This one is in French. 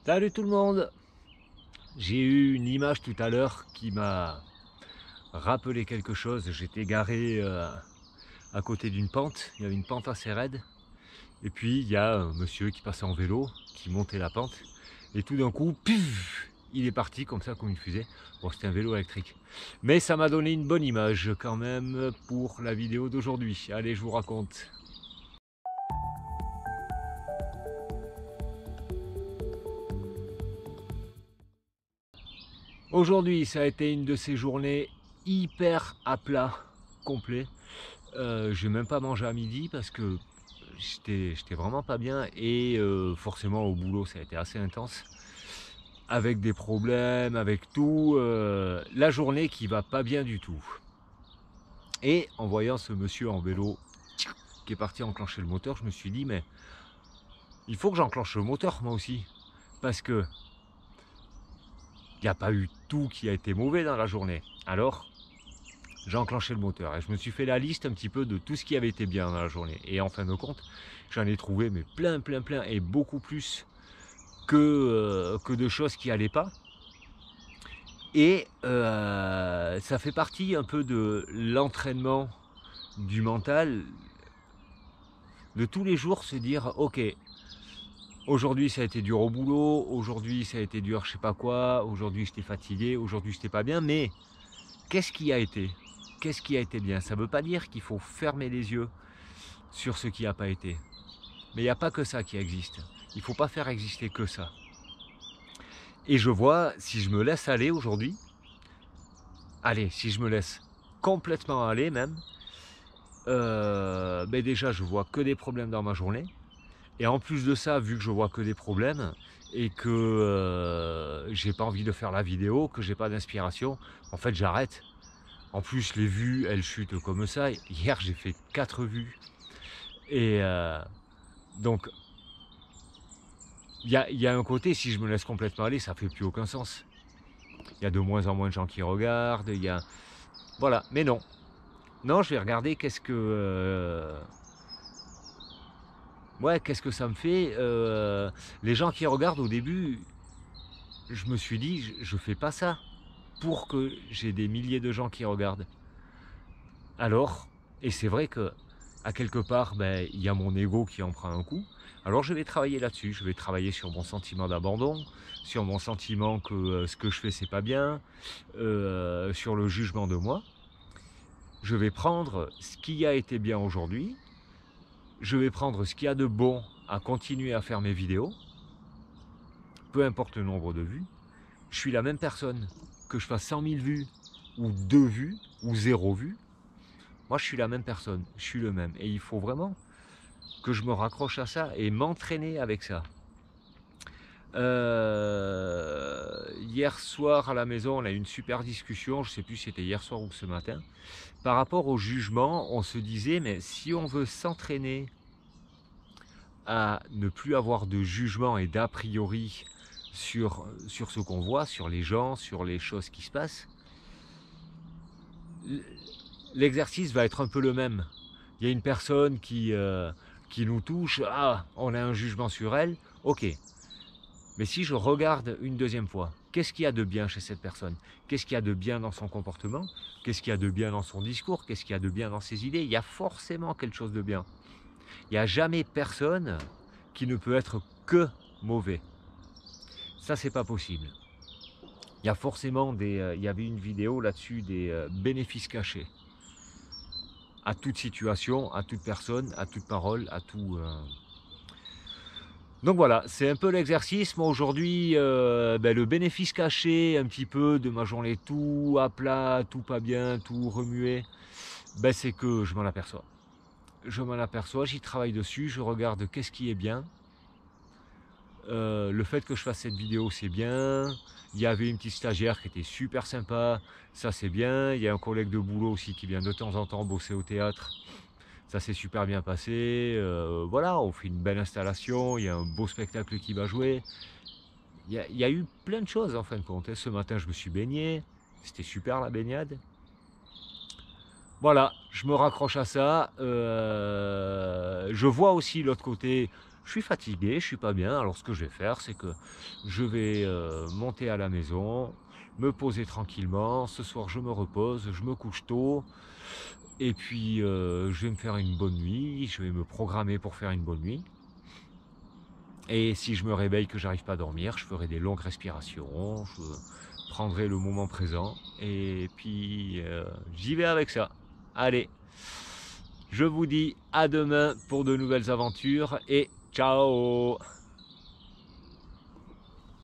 Salut tout le monde! J'ai eu une image tout à l'heure qui m'a rappelé quelque chose. J'étais garé à côté d'une pente, il y avait une pente assez raide. Et puis il y a un monsieur qui passait en vélo, qui montait la pente. Et tout d'un coup, pif, il est parti comme ça, comme une fusée. Bon, c'était un vélo électrique. Mais ça m'a donné une bonne image quand même pour la vidéo d'aujourd'hui. Allez, je vous raconte. Aujourd'hui, ça a été une de ces journées hyper à plat, complet. J'ai même pas mangé à midi parce que j'étais vraiment pas bien et forcément au boulot ça a été assez intense. Avec des problèmes, avec tout, la journée qui va pas bien du tout. Et en voyant ce monsieur en vélo qui est parti enclencher le moteur, je me suis dit mais il faut que j'enclenche le moteur moi aussi. Parce que il n'y a pas eu tout qui a été mauvais dans la journée. Alors j'ai enclenché le moteur et je me suis fait la liste un petit peu de tout ce qui avait été bien dans la journée. Et en fin de compte, j'en ai trouvé mais plein et beaucoup plus que de choses qui n'allaient pas. Et ça fait partie un peu de l'entraînement du mental, de tous les jours se dire ok, aujourd'hui ça a été dur au boulot, aujourd'hui ça a été dur je sais pas quoi, aujourd'hui j'étais fatigué, aujourd'hui j'étais pas bien, mais qu'est-ce qui a été? Qu'est-ce qui a été bien? Ça ne veut pas dire qu'il faut fermer les yeux sur ce qui n'a pas été. Mais il n'y a pas que ça qui existe. Il ne faut pas faire exister que ça. Et je vois, si je me laisse aller aujourd'hui, allez, si je me laisse complètement aller même, ben déjà je vois que des problèmes dans ma journée. Et en plus de ça, vu que je vois que des problèmes et que j'ai pas envie de faire la vidéo, que j'ai pas d'inspiration, en fait j'arrête. En plus les vues, elles chutent comme ça. Hier j'ai fait 4 vues. Et donc il y a un côté, si je me laisse complètement aller, ça fait plus aucun sens. Il y a de moins en moins de gens qui regardent, il y a... Voilà, mais non. Non, je vais regarder qu'est-ce que... Ouais, qu'est-ce que ça me fait. Les gens qui regardent au début, je me suis dit, je fais pas ça pour que j'ai des milliers de gens qui regardent. Alors, et c'est vrai que à quelque part, ben, il y a mon ego qui en prend un coup. Alors je vais travailler là-dessus, je vais travailler sur mon sentiment d'abandon, sur mon sentiment que ce que je fais c'est pas bien, sur le jugement de moi. Je vais prendre ce qui a été bien aujourd'hui, je vais prendre ce qu'il y a de bon à continuer à faire mes vidéos, peu importe le nombre de vues. Je suis la même personne, que je fasse 100 000 vues, ou 2 vues, ou 0 vues. Moi je suis la même personne, je suis le même. Et il faut vraiment que je me raccroche à ça et m'entraîner avec ça. Hier soir à la maison, on a eu une super discussion, je ne sais plus si c'était hier soir ou ce matin, par rapport au jugement. On se disait, mais si on veut s'entraîner à ne plus avoir de jugement et d'a priori sur ce qu'on voit, sur les gens, sur les choses qui se passent, l'exercice va être un peu le même. Il y a une personne qui nous touche, ah, on a un jugement sur elle, ok. Mais si je regarde une deuxième fois, qu'est-ce qu'il y a de bien chez cette personne? Qu'est-ce qu'il y a de bien dans son comportement? Qu'est-ce qu'il y a de bien dans son discours? Qu'est-ce qu'il y a de bien dans ses idées? Il y a forcément quelque chose de bien. Il n'y a jamais personne qui ne peut être que mauvais. Ça, c'est pas possible. Il y a forcément des... il y avait une vidéo là-dessus des bénéfices cachés. À toute situation, à toute personne, à toute parole, à tout... Donc voilà, c'est un peu l'exercice. Moi aujourd'hui, le bénéfice caché un petit peu de ma journée tout à plat, tout pas bien, tout remué, c'est que je m'en aperçois. Je m'en aperçois, j'y travaille dessus, je regarde qu'est-ce qui est bien. Le fait que je fasse cette vidéo, c'est bien. Il y avait une petite stagiaire qui était super sympa, ça c'est bien. Il y a un collègue de boulot aussi qui vient de temps en temps bosser au théâtre. Ça s'est super bien passé. Voilà, on fait une belle installation, il y a un beau spectacle qui va jouer. Il y a eu plein de choses en fin de compte. Ce matin, je me suis baigné. C'était super la baignade. Voilà, je me raccroche à ça. Je vois aussi l'autre côté, je suis fatigué, je suis pas bien. Alors ce que je vais faire, c'est que je vais monter à la maison, me poser tranquillement. Ce soir, je me repose, je me couche tôt. Et puis, je vais me faire une bonne nuit. Je vais me programmer pour faire une bonne nuit. Et si je me réveille que j'arrive pas à dormir, je ferai des longues respirations. Je prendrai le moment présent. Et puis, j'y vais avec ça. Allez, je vous dis à demain pour de nouvelles aventures et ciao!